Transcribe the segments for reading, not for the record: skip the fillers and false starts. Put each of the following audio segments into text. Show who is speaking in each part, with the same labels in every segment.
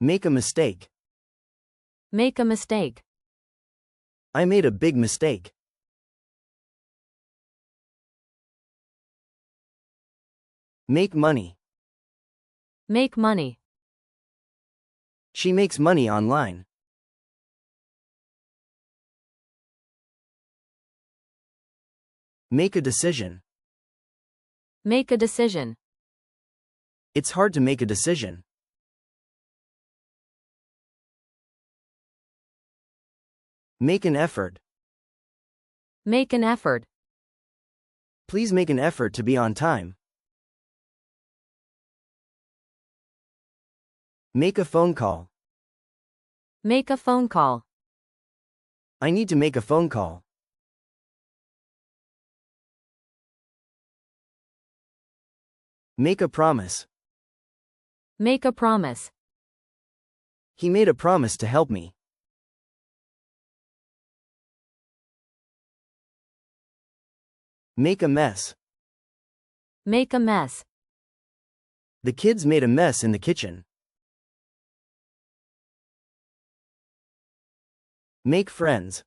Speaker 1: Make a mistake.
Speaker 2: Make a mistake.
Speaker 1: I made a big mistake. Make money.
Speaker 2: Make money.
Speaker 1: She makes money online. Make a decision.
Speaker 2: Make a decision.
Speaker 1: It's hard to make a decision. Make an effort.
Speaker 2: Make an effort.
Speaker 1: Please make an effort to be on time. Make a phone call.
Speaker 2: Make a phone call.
Speaker 1: I need to make a phone call. Make a promise.
Speaker 2: Make a promise.
Speaker 1: He made a promise to help me. Make a mess.
Speaker 2: Make a mess.
Speaker 1: The kids made a mess in the kitchen. Make friends.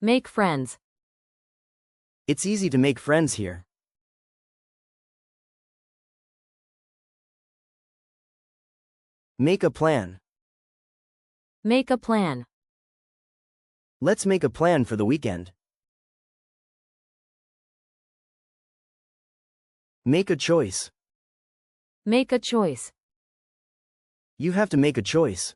Speaker 2: Make friends.
Speaker 1: It's easy to make friends here. Make a plan.
Speaker 2: Make a plan.
Speaker 1: Let's make a plan for the weekend. Make a choice.
Speaker 2: Make a choice.
Speaker 1: You have to make a choice.